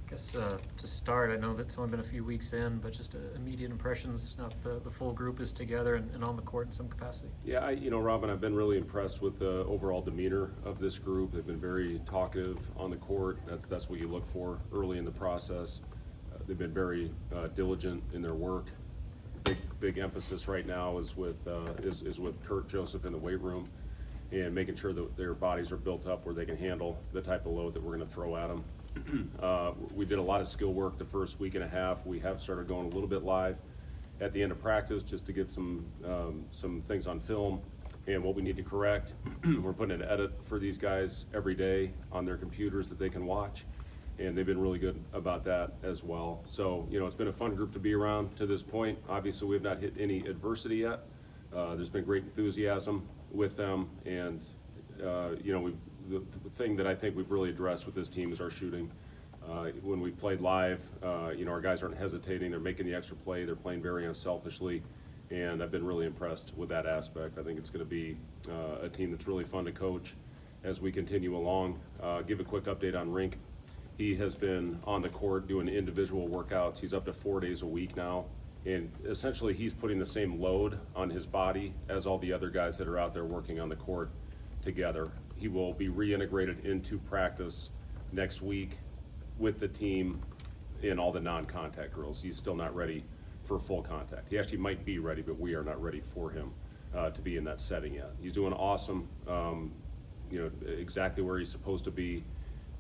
I guess to start, I know that it's only been a few weeks in, but just immediate impressions now that the full group is together and on the court in some capacity. Yeah, Robin, I've been really impressed with the overall demeanor of this group. They've been very talkative on the court. That's what you look for early in the process. They've been very diligent in their work. Big emphasis right now is with Kurt Joseph in the weight room and making sure that their bodies are built up where they can handle the type of load that we're going to throw at them. We did a lot of skill work the first week and a half. We have started going a little bit live at the end of practice just to get some things on film and what we need to correct. We're putting an edit for these guys every day on their computers that they can watch, and they've been really good about that as well. So, it's been a fun group to be around to this point. Obviously, we have not hit any adversity yet. There's been great enthusiasm with them, and the thing that I think we've really addressed with this team is our shooting. When we played live, our guys aren't hesitating. They're making the extra play. They're playing very unselfishly, and I've been really impressed with that aspect. I think it's going to be a team that's really fun to coach as we continue along. Give a quick update on Rink. He has been on the court doing individual workouts. He's up to 4 days a week now, and essentially he's putting the same load on his body as all the other guys that are out there working on the court together. He will be reintegrated into practice next week with the team in all the non-contact drills. He's still not ready for full contact. He actually might be ready, but we are not ready for him to be in that setting yet. He's doing awesome, exactly where he's supposed to be,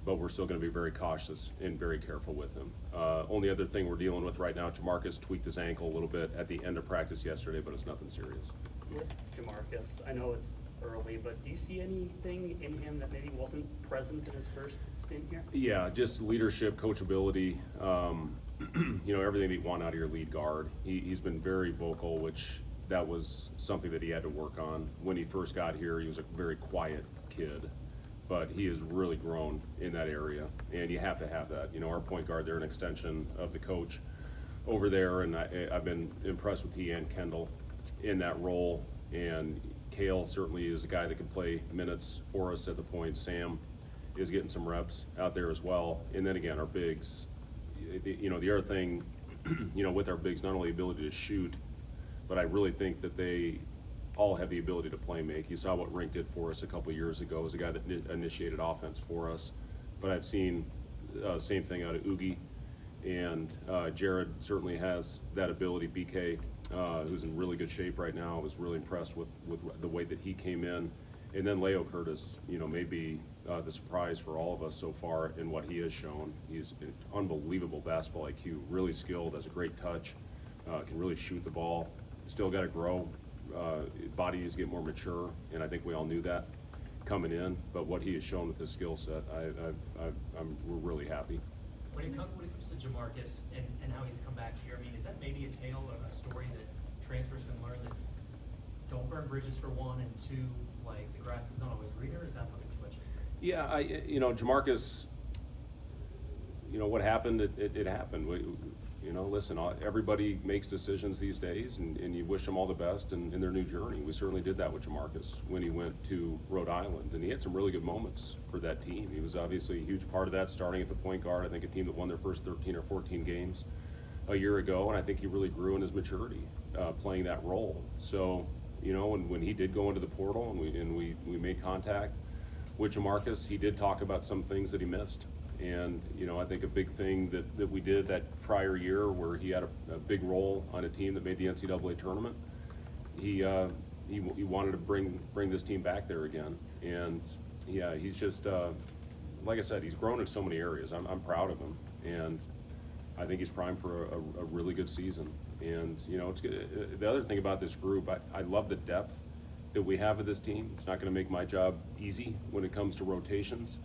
but we're still going to be very cautious and very careful with him. Only other thing we're dealing with right now, Jamarcus tweaked his ankle a little bit at the end of practice yesterday, but it's nothing serious. Jamarcus, I know it's early, but do you see anything in him that maybe wasn't present in his first stint here? Yeah, just leadership, coachability, everything that you want out of your lead guard. He's been very vocal, which that was something that he had to work on. When he first got here, he was a very quiet kid, but he has really grown in that area, and you have to have that. Our point guard, they're an extension of the coach over there, and I've been impressed with he and Kendall in that role, and Kale certainly is a guy that can play minutes for us at the point. Sam is getting some reps out there as well. And then again, our bigs, the other thing, with our bigs, not only ability to shoot, but I really think that they all have the ability to play make. You saw what Rink did for us a couple years ago as a guy that initiated offense for us. But I've seen same thing out of Oogie, and Jared certainly has that ability. BK, who's in really good shape right now, I was really impressed with the way that he came in. And then Leo Curtis, may be the surprise for all of us so far in what he has shown. He's an unbelievable basketball IQ, really skilled, has a great touch, can really shoot the ball. Still got to grow. Body needs to get more mature, and I think we all knew that coming in. But what he has shown with his skill set, we're really happy. When it comes to Jamarcus and how he's come back here, is that maybe a tale or a story that transfers can learn, that don't burn bridges for one, and two, the grass is not always greener? Is that putting too much in here? Yeah, Jamarcus, what happened, it happened. Listen, everybody makes decisions these days, and you wish them all the best in their new journey. We certainly did that with Jamarcus when he went to Rhode Island, and he had some really good moments for that team. He was obviously a huge part of that, starting at the point guard. I think a team that won their first 13 or 14 games a year ago, and I think he really grew in his maturity playing that role. So, when he did go into the portal and we made contact with Jamarcus, he did talk about some things that he missed. And, I think a big thing that we did that prior year, where he had a big role on a team that made the NCAA tournament, he wanted to bring this team back there again. And yeah, he's just, like I said, he's grown in so many areas. I'm proud of him, and I think he's primed for a really good season. And, it's good. The other thing about this group, I love the depth that we have of this team. It's not going to make my job easy when it comes to rotations,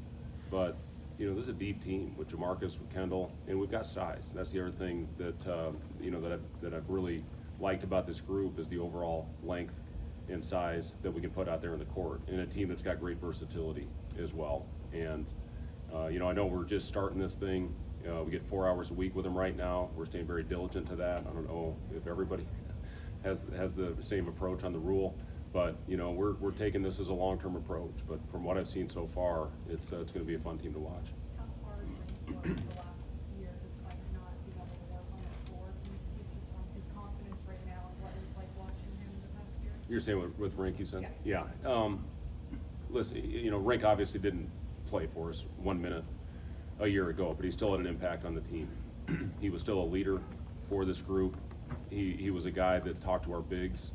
but this is a deep team with Jamarcus, with Kendall, and we've got size. That's the other thing that that I've really liked about this group, is the overall length and size that we can put out there in the court, in a team that's got great versatility as well. And I know we're just starting this thing. We get 4 hours a week with them right now. We're staying very diligent to that. I don't know if everybody has the same approach on the rule, but we're taking this as a long-term approach. But from what I've seen so far, it's going to be a fun team to watch. How hard have you worked the last You're saying with Rink, you said? Yes. Yeah. Listen, you know, Rink obviously didn't play for us 1 minute a year ago, but he still had an impact on the team. He was still a leader for this group. He was a guy that talked to our bigs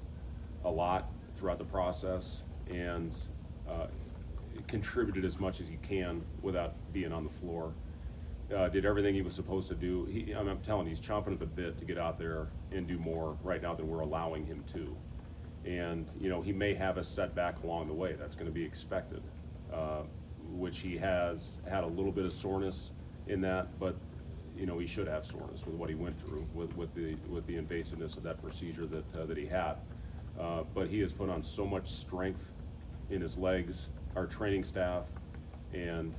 a lot throughout the process and contributed as much as he can without being on the floor. Did everything he was supposed to do. I'm telling you, he's chomping at the bit to get out there and do more right now than we're allowing him to. And, you know, he may have a setback along the way. That's going to be expected, which he has had a little bit of soreness in that, but, you know, he should have soreness with what he went through with the invasiveness of that procedure that he had. But he has put on so much strength in his legs. Our training staff and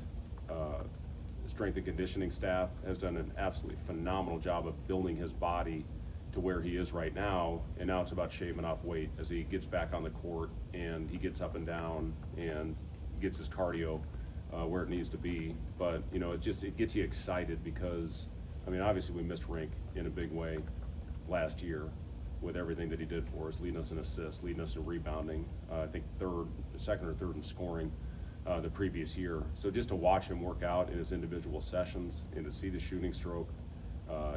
strength and conditioning staff has done an absolutely phenomenal job of building his body to where he is right now, and now it's about shaving off weight as he gets back on the court and he gets up and down and gets his cardio where it needs to be. But you know, it gets you excited because, I mean, obviously we missed Rink in a big way last year with everything that he did for us, leading us in assists, leading us in rebounding. I think second or third in scoring the previous year. So just to watch him work out in his individual sessions and to see the shooting stroke,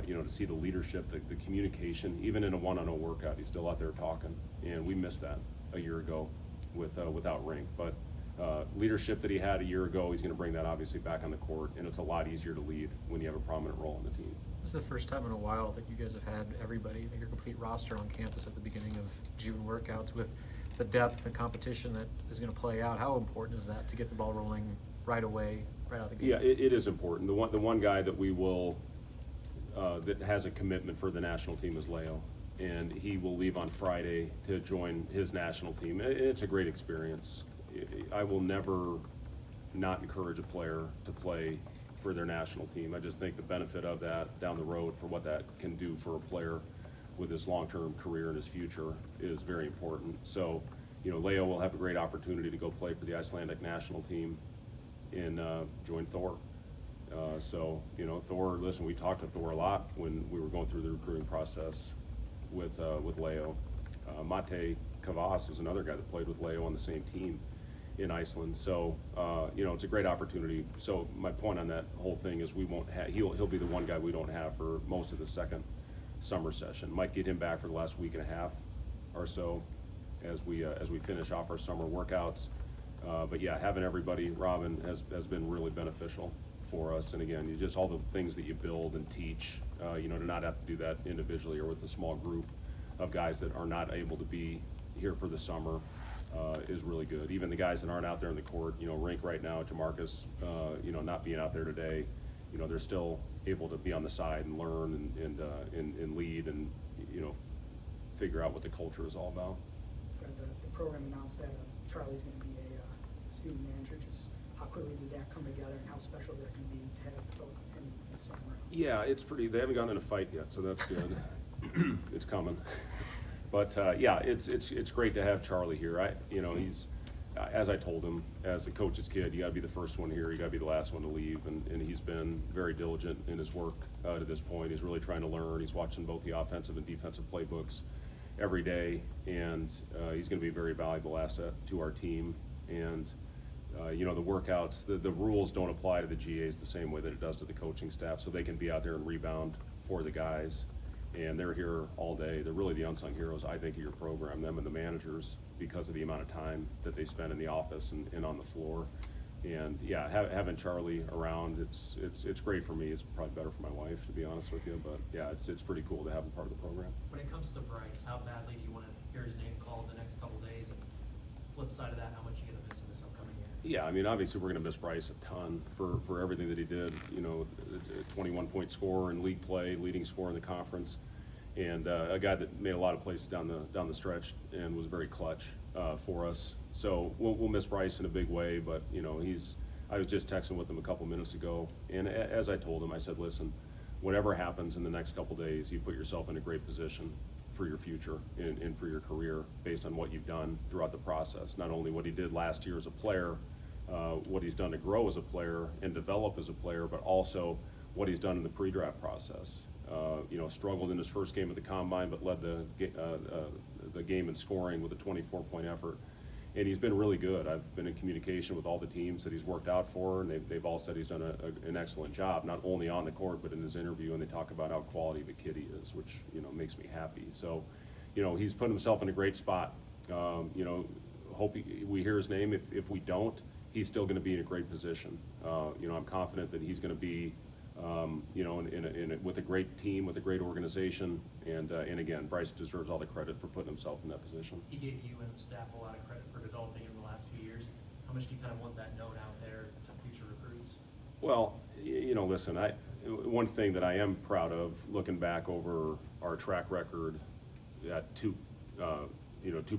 you know, to see the leadership, the communication, even in a one-on-one workout, he's still out there talking. And we missed that a year ago without Rink. But leadership that he had a year ago, he's going to bring that obviously back on the court, and it's a lot easier to lead when you have a prominent role in the team. This is the first time in a while that you guys have had everybody, your complete roster on campus at the beginning of June workouts with the depth and competition that is going to play out. How important is that to get the ball rolling right away, right out of the gate? Yeah, it is important. The one guy that we will that has a commitment for the national team is Leo, and he will leave on Friday to join his national team. It's a great experience. I will never not encourage a player to play for their national team. I just think the benefit of that down the road for what that can do for a player with his long-term career and his future is very important. So, you know, Leo will have a great opportunity to go play for the Icelandic national team and join Thor. So, you know, Thor, listen, we talked to Thor a lot when we were going through the recruiting process with Leo. Mate Kavas is another guy that played with Leo on the same team in Iceland. So, you know, it's a great opportunity. So my point on that whole thing is we won't have, he'll be the one guy we don't have for most of the second summer session. Might get him back for the last week and a half or so as we finish off our summer workouts. But yeah, having everybody, Robin, has been really beneficial for us. And again, you just all the things that you build and teach, you know, to not have to do that individually or with a small group of guys that are not able to be here for the summer is really good. Even the guys that aren't out there in the court, you know, Rink right now, Jamarcus, you know, not being out there today, you know, they're still able to be on the side and learn and lead and, you know, figure out what the culture is all about. Fred, the program announced that Charlie's going to be a student manager. Just how quickly did that come together, and how special that can be to have him in the summer? Yeah, it's pretty. They haven't gotten in a fight yet, so that's good. It's coming. But yeah, it's great to have Charlie here. You know, he's, as I told him, as a coach's kid, you got to be the first one here. You got to be the last one to leave, and he's been very diligent in his work to this point. He's really trying to learn. He's watching both the offensive and defensive playbooks every day, and he's going to be a very valuable asset to our team. And you know, the workouts, the rules don't apply to the GAs the same way that it does to the coaching staff, so they can be out there and rebound for the guys. And they're here all day. They're really the unsung heroes, I think, of your program, them and the managers, because of the amount of time that they spend in the office and on the floor. And yeah, having Charlie around, it's great for me. It's probably better for my wife, to be honest with you. But yeah, it's pretty cool to have him part of the program. When it comes to Bryce, how badly do you want to hear his name called the next couple days? And flip side of that, how much are you going to miss him this upcoming year? Yeah, I mean, obviously we're going to miss Bryce a ton for everything that he did. You know, 21-point scorer in league play, leading scorer in the conference, and a guy that made a lot of plays down the stretch and was very clutch for us. So we'll miss Bryce in a big way. But you know, I was just texting with him a couple minutes ago, and as I told him, I said, listen, whatever happens in the next couple days, you put yourself in a great position for your future and for your career based on what you've done throughout the process. Not only what he did last year as a player, what he's done to grow as a player and develop as a player, but also what he's done in the pre-draft process. Struggled in his first game at the combine, but led the game in scoring with a 24-point effort. And he's been really good. I've been in communication with all the teams that he's worked out for, and they've all said he's done an excellent job, not only on the court, but in his interview, and they talk about how quality of a kid he is, which, makes me happy. So, he's put himself in a great spot. Hope we hear his name. If we don't, he's still going to be in a great position. I'm confident that he's going to be, with a great team, with a great organization, and again, Bryce deserves all the credit for putting himself in that position. He gave you and the staff a lot of credit for developing him in the last few years. How much do you kind of want that known out there to future recruits? Well, listen, one thing that I am proud of, looking back over our track record at two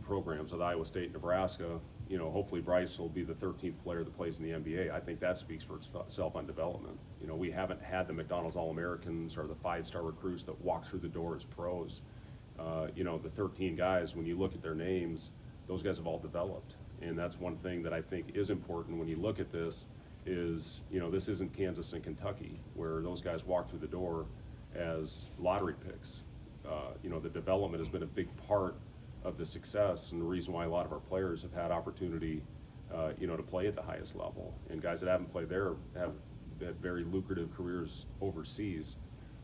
programs with Iowa State and Nebraska, hopefully Bryce will be the 13th player that plays in the NBA. I think that speaks for itself on development. We haven't had the McDonald's All-Americans or the 5-star recruits that walk through the door as pros. The 13 guys, when you look at their names, those guys have all developed. And that's one thing that I think is important when you look at this is, this isn't Kansas and Kentucky where those guys walk through the door as lottery picks. The development has been a big part of the success and the reason why a lot of our players have had opportunity, to play at the highest level. And guys that haven't played there have had very lucrative careers overseas.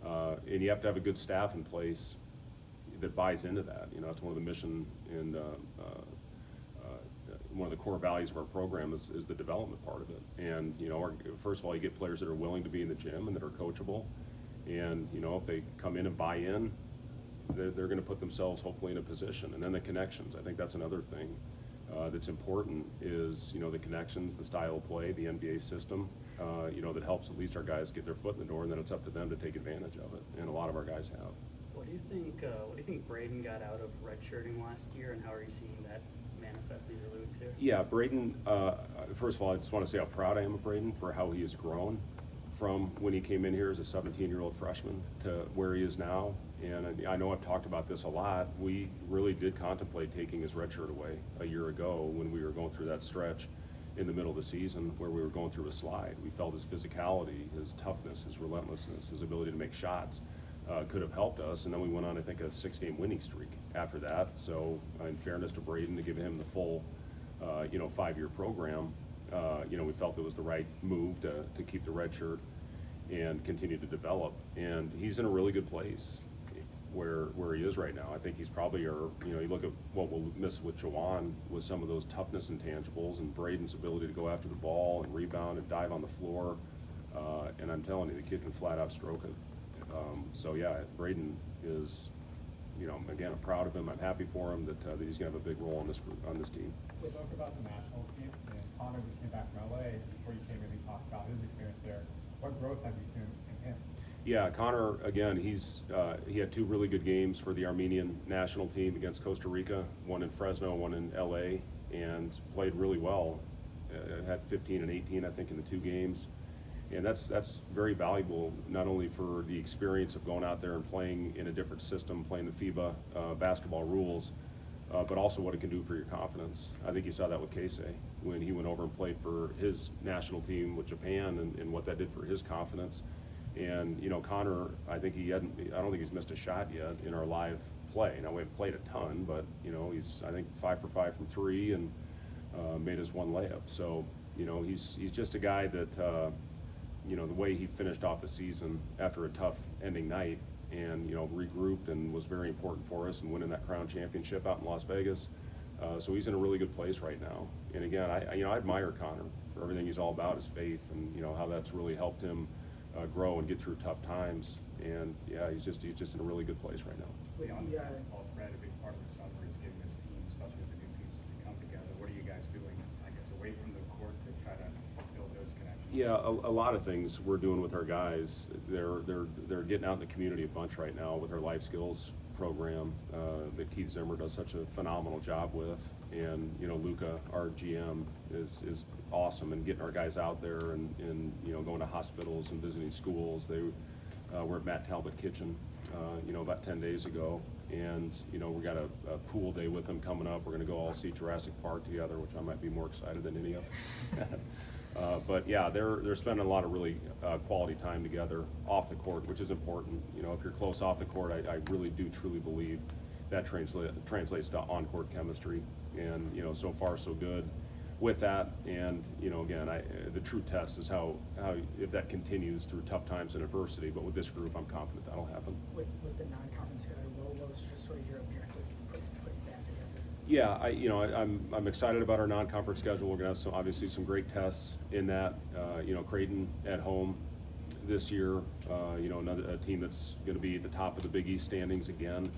And you have to have a good staff in place that buys into that. It's one of the mission and one of the core values of our program is the development part of it. And, first of all, you get players that are willing to be in the gym and that are coachable. And, if they come in and buy in, they're going to put themselves hopefully in a position. And then the connections. I think that's another thing that's important is, the connections, the style of play, the NBA system, that helps at least our guys get their foot in the door, and then it's up to them to take advantage of it. And a lot of our guys have. What do you think Braden got out of redshirting last year, and how are you seeing that manifest in your leagues here? Yeah, Braden, first of all, I just want to say how proud I am of Braden for how he has grown from when he came in here as a 17-year-old freshman to where he is now. And I know I've talked about this a lot. We really did contemplate taking his red shirt away a year ago when we were going through that stretch in the middle of the season where we were going through a slide. We felt his physicality, his toughness, his relentlessness, his ability to make shots could have helped us. And then we went on, I think, a 6-game winning streak after that. So in fairness to Braden, to give him the full 5-year program, we felt it was the right move to keep the red shirt and continue to develop. And he's in a really good place where he is right now. I think he's probably you look at what we'll miss with Jawan with some of those toughness intangibles and Braden's ability to go after the ball and rebound and dive on the floor. And I'm telling you, the kid can flat out stroke it. So yeah, Braden is, again, I'm proud of him. I'm happy for him that he's gonna have a big role on this team. We talked about the national team, and Connor just came back from LA. Before you came in, he talked about his experience there. What growth have you seen in him? Yeah, Connor, again, he had 2 really good games for the Armenian national team against Costa Rica, one in Fresno, one in LA, and played really well. Had 15 and 18, I think, in the 2 games. And that's very valuable, not only for the experience of going out there and playing in a different system, playing the FIBA basketball rules, but also what it can do for your confidence. I think you saw that with Keisei when he went over and played for his national team with Japan and what that did for his confidence. And, Connor, I don't think he's missed a shot yet in our live play. Now, we haven't played a ton, but, he's, I think, 5 for 5 from 3 and made his 1 layup. So, he's just a guy that, the way he finished off the season after a tough ending night and, regrouped and was very important for us and winning that Crown Championship out in Las Vegas. So he's in a really good place right now. And again, I admire Connor for everything he's all about, his faith and, how that's really helped him grow and get through tough times. And yeah, he's just in a really good place right now. Beyond the basketball, Fred, a big part of the summer is getting this team, especially with the new pieces, to come together. What are you guys doing, I guess, away from the court to try to build those connections? Yeah, a lot of things we're doing with our guys. They're getting out in the community a bunch right now with our life skills program that Keith Zimmer does such a phenomenal job with. And Luca, our GM, is awesome in getting our guys out there and going to hospitals and visiting schools. They were at Matt Talbot Kitchen, about 10 days ago, and we got a pool day with them coming up. We're going to go all see Jurassic Park together, which I might be more excited than any of. But yeah, they're spending a lot of really quality time together off the court, which is important. You know, if you're close off the court, I really do truly believe that translates to on-court chemistry. And, you know, so far so good with that. And, you know, again, the true test is how if that continues through tough times and adversity. But with this group, I'm confident that'll happen. With the non-conference schedule, what was just sort of your objectives in putting that together? Yeah, I'm excited about our non-conference schedule. We're gonna have obviously some great tests in that. You know, Creighton at home this year. You know, a team that's going to be at the top of the Big East standings again.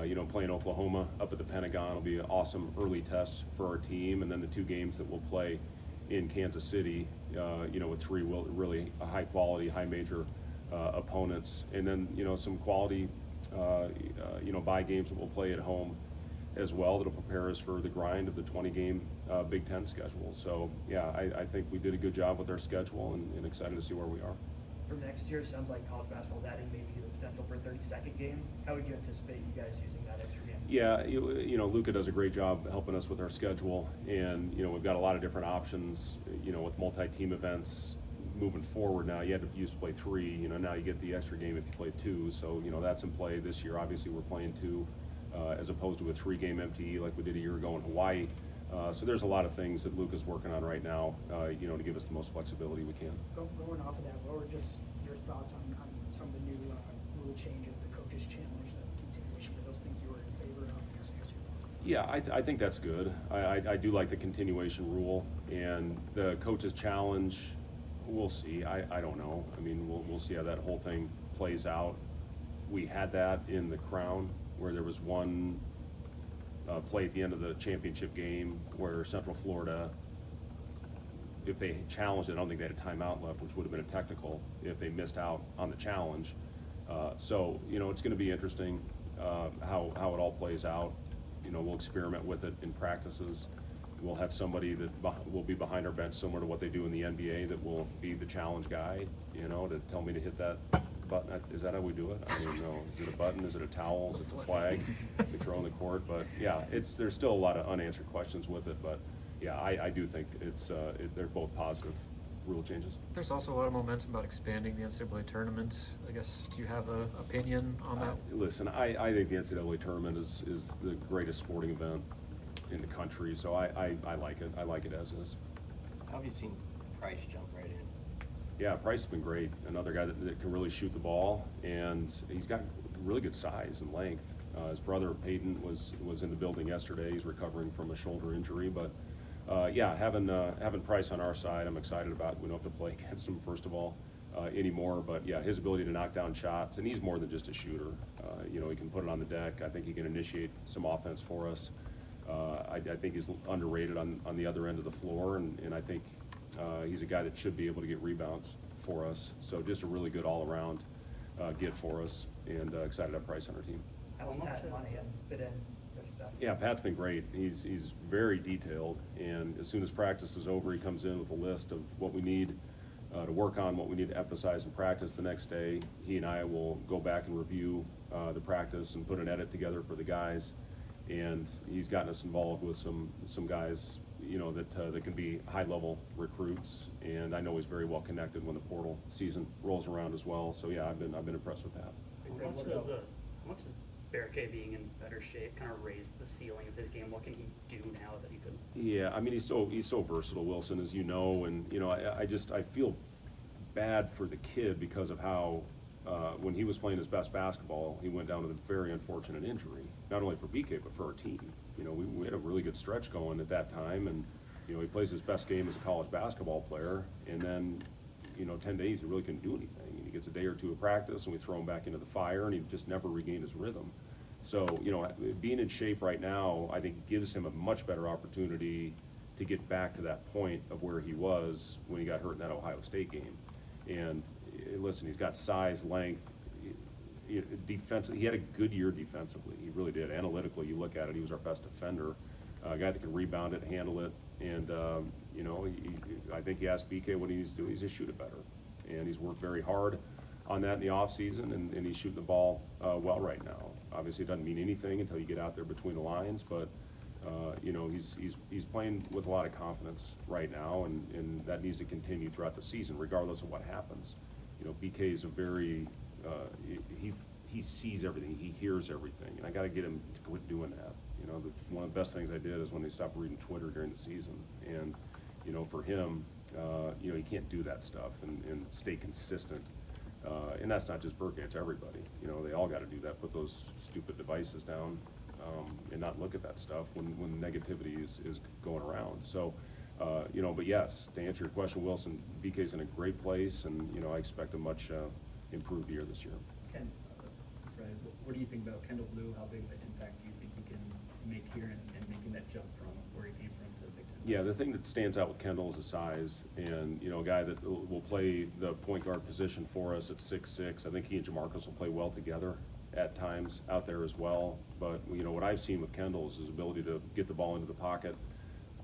You know, playing Oklahoma up at the Pentagon will be an awesome early test for our team, and then the 2 games that we'll play in Kansas City. You know, with 3 really high quality, high major opponents, and then you know some quality you know bye games that we'll play at home as well, that'll prepare us for the grind of the 20-game Big Ten schedule. So yeah, I think we did a good job with our schedule, and excited to see where we are. For next year, it sounds like college basketball is adding maybe the potential for a 32nd game. How would you anticipate you guys using that extra game? Yeah, you know, Luca does a great job helping us with our schedule, and you know we've got a lot of different options. You know, with multi-team events moving forward now, you used to play 3. You know, now you get the extra game if you play 2. So you know that's in play this year. Obviously, we're playing 2. As opposed to a 3-game MTE like we did a year ago in Hawaii. So there's a lot of things that Luke is working on right now, you know, to give us the most flexibility we can. Going off of that, what were just your thoughts on some of the new rule changes, the coaches challenge, the continuation? Were those things you were in favor of? I guess your thoughts. Yeah, I think that's good. I do like the continuation rule, and the coaches challenge, we'll see. I don't know. I mean, we'll see how that whole thing plays out. We had that in the Crown, where there was one play at the end of the championship game where Central Florida, if they challenged it, I don't think they had a timeout left, which would have been a technical if they missed out on the challenge. So, you know, it's going to be interesting how it all plays out. You know, we'll experiment with it in practices. We'll have somebody that will be behind our bench, similar to what they do in the NBA, that will be the challenge guy, you know, to tell me to hit that button. Is that how we do it? I don't know. Is it a button? Is it a towel? Is it a flag we throw on the court? But yeah, there's still a lot of unanswered questions with it. But yeah, I do think they're both positive rule changes. There's also a lot of momentum about expanding the NCAA tournament. I guess, do you have an opinion on that? Listen, I think the NCAA tournament is the greatest sporting event in the country. So I like it. I like it as is. How have you seen Price jump right in? Yeah, Price has been great. Another guy that can really shoot the ball, and he's got really good size and length. His brother Peyton was in the building yesterday. He's recovering from a shoulder injury, but yeah, having Price on our side, I'm excited about. We don't have to play against him first of all anymore, but yeah, his ability to knock down shots, and he's more than just a shooter. You know, he can put it on the deck. I think he can initiate some offense for us. I think he's underrated on the other end of the floor, and I think he's a guy that should be able to get rebounds for us. So just a really good all-around get for us, and excited to have Price on our team. How does Pat Monahan fit in? Yeah, Pat's been great. He's very detailed, and as soon as practice is over, he comes in with a list of what we need to work on, what we need to emphasize in practice the next day. He and I will go back and review the practice and put an edit together for the guys. And he's gotten us involved with some guys, you know, that can be high-level recruits, and I know he's very well connected when the portal season rolls around as well. So yeah, I've been impressed with that. How much does Berke being in better shape kind of raise the ceiling of his game? What can he do now that he could? Yeah, I mean he's so versatile, Wilson, as you know, and you know I feel bad for the kid because of how when he was playing his best basketball, he went down with a very unfortunate injury, not only for BK but for our team. You know, we had a really good stretch going at that time, and you know he plays his best game as a college basketball player, and then you know 10 days he really couldn't do anything. And he gets a day or two of practice, and we throw him back into the fire, and he just never regained his rhythm. So you know, being in shape right now, I think gives him a much better opportunity to get back to that point of where he was when he got hurt in that Ohio State game. And listen, he's got size, length, defense. He had a good year defensively. He really did. Analytically, you look at it, he was our best defender. A guy that can rebound it, handle it, and you know, I think he asked BK what he needs to do. He's just shoot it better, and he's worked very hard on that in the offseason, and he's shooting the ball well right now. Obviously, it doesn't mean anything until you get out there between the lines, but You know, he's playing with a lot of confidence right now, and that needs to continue throughout the season, regardless of what happens. You know, BK is a very he sees everything, he hears everything, and I got to get him to quit doing that. You know, one of the best things I did is when they stopped reading Twitter during the season, and you know, for him, you know, he can't do that stuff and stay consistent. And that's not just Burke, it's everybody. You know, they all got to do that. Put those stupid devices down and not look at that stuff when negativity is going around. So, you know, but yes, to answer your question, Wilson, BK's in a great place, and you know, I expect a much improved year this year. And Fred, what do you think about Kendall Blue? How big of an impact do you think he can make here and making that jump from where he came from to the Big Ten? Yeah, the thing that stands out with Kendall is the size, and you know, a guy that will play the point guard position for us at 6'6". I think he and Jamarcus will play well together at times out there as well. But you know, what I've seen with Kendall is his ability to get the ball into the pocket.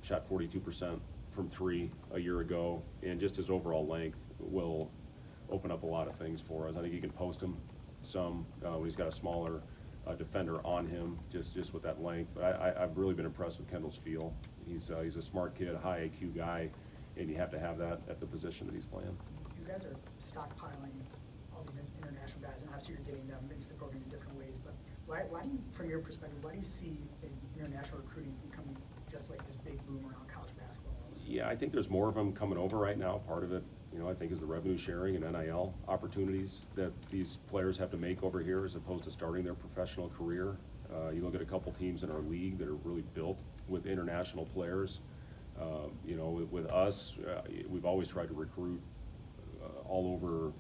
Shot 42% from three a year ago, and just his overall length will open up a lot of things for us. I think he can post him some when he's got a smaller defender on him, just with that length. But I've really been impressed with Kendall's feel. He's a smart kid, a high IQ guy, and you have to have that at the position that he's playing. You guys are stockpiling all these international guys, and obviously you're getting them into the program in different ways, but why do you, from your perspective, why do you see international recruiting becoming just like this big boom around college basketball? Yeah, I think there's more of them coming over right now. Part of it, you know, I think is the revenue sharing and NIL opportunities that these players have to make over here as opposed to starting their professional career. You look at a couple teams in our league that are really built with international players. You know, with us, we've always tried to recruit all over,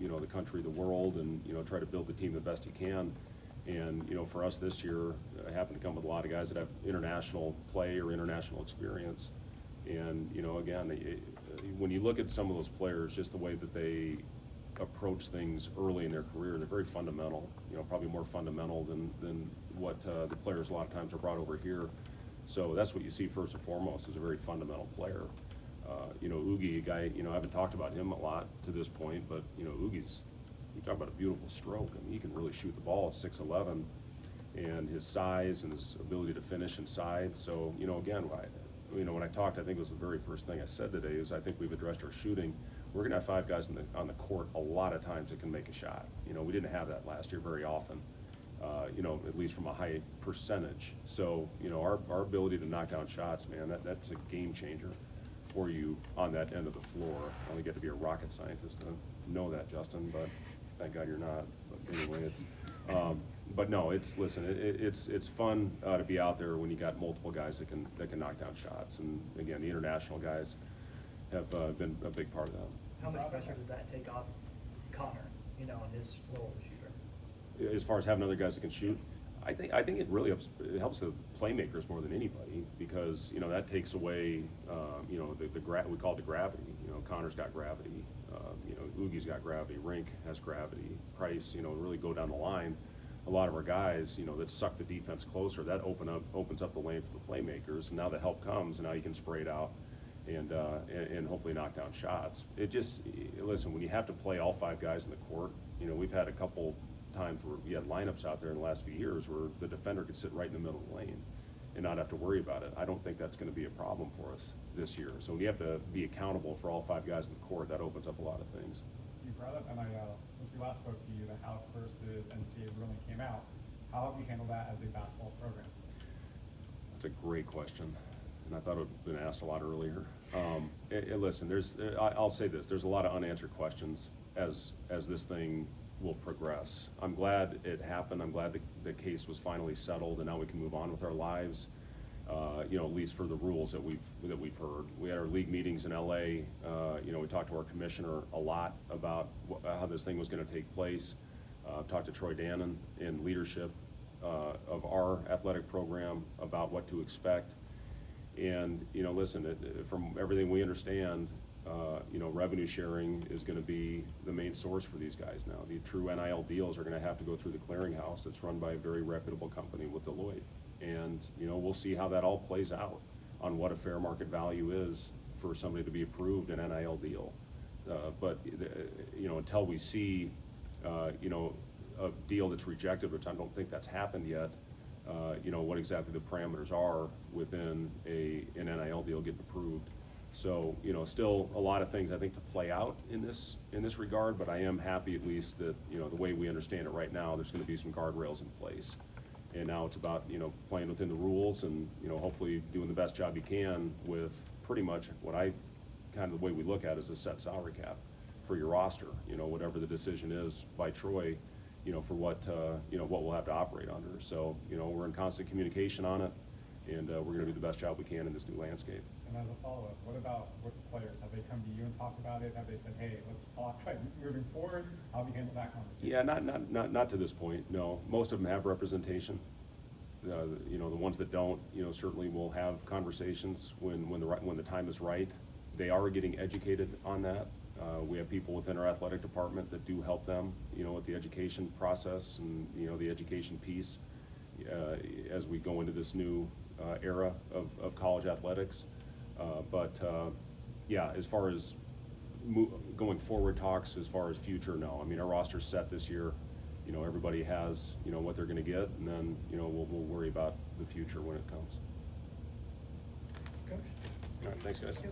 you know, the country, the world, and you know, try to build the team the best you can. And you know, for us this year, I happen to come with a lot of guys that have international play or international experience. And you know, again, when you look at some of those players, just the way that they approach things early in their career, they're very fundamental. You know, probably more fundamental than what the players a lot of times are brought over here. So that's what you see first and foremost, is a very fundamental player. You know, Oogie, a guy, you know, I haven't talked about him a lot to this point, but you know, Oogie's, you talk about a beautiful stroke. I mean, he can really shoot the ball at 6'11", and his size and his ability to finish inside. So you know, again, you know, when I talked, I think it was the very first thing I said today is I think we've addressed our shooting. We're going to have 5 guys on the court a lot of times that can make a shot. You know, we didn't have that last year very often, you know, at least from a high percentage. So, you know, our ability to knock down shots, man, that's a game changer for you on that end of the floor. I only get to be a rocket scientist to know that, Justin, but thank God you're not. But anyway, it's, but no, it's fun to be out there when you got multiple guys that can knock down shots. And again, the international guys have been a big part of that. How much pressure does that take off Connor, you know, and his role as a shooter? As far as having other guys that can shoot, I think it really helps the playmakers more than anybody, because you know, that takes away you know, we call it the gravity. You know, Connor's got gravity. You know, Oogie's got gravity. Rink has gravity. Price, you know, really go down the line. A lot of our guys, you know, that suck the defense closer, that opens up the lane for the playmakers, and now the help comes, and now you can spray it out and hopefully knock down shots. It just, listen, when you have to play all 5 guys in the court, you know, we've had a couple times where we had lineups out there in the last few years where the defender could sit right in the middle of the lane and not have to worry about it. I don't think that's going to be a problem for us this year. So when you have to be accountable for all 5 guys in the court, that opens up a lot of things. You brought up NIL. Since we last spoke to you, the House versus NCAA ruling came out. How have you handled that as a basketball program? That's a great question, and I thought it had been asked a lot earlier. Listen, I'll say this: there's a lot of unanswered questions as this thing will progress. I'm glad it happened. I'm glad the case was finally settled, and now we can move on with our lives. You know, at least for the rules that we've heard. We had our league meetings in LA. You know, we talked to our commissioner a lot about how this thing was going to take place. Talked to Troy Dannon in leadership of our athletic program about what to expect. And you know, listen, from everything we understand, you know, revenue sharing is going to be the main source for these guys now. The true NIL deals are going to have to go through the clearinghouse that's run by a very reputable company with Deloitte. And you know, we'll see how that all plays out on what a fair market value is for somebody to be approved an NIL deal. But you know, until we see you know, a deal that's rejected, which I don't think that's happened yet, you know, what exactly the parameters are within an NIL deal getting approved. So, you know, still a lot of things I think to play out in this regard, but I am happy at least that, you know, the way we understand it right now, there's gonna be some guardrails in place. And now it's about, you know, playing within the rules and, you know, hopefully doing the best job you can with pretty much what I, kind of the way we look at is a set salary cap for your roster, you know, whatever the decision is by Troy, you know, for what, you know, what we'll have to operate under. So, you know, we're in constant communication on it, and we're gonna do the best job we can in this new landscape. And as a follow-up, what about with the players? Have they come to you and talked about it? Have they said, hey, let's talk, like, moving forward? How have you handled that conversation? Yeah, not to this point, no. Most of them have representation. You know, the ones that don't, you know, certainly will have conversations when the time is right. They are getting educated on that. We have people within our athletic department that do help them, you know, with the education process and, you know, the education piece as we go into this new era of college athletics. Yeah, as far as going forward talks, as far as future, no. I mean, our roster's set this year. You know, everybody has, you know, what they're gonna get, and then, you know, we'll worry about the future when it comes. Coach? All right, thanks, guys.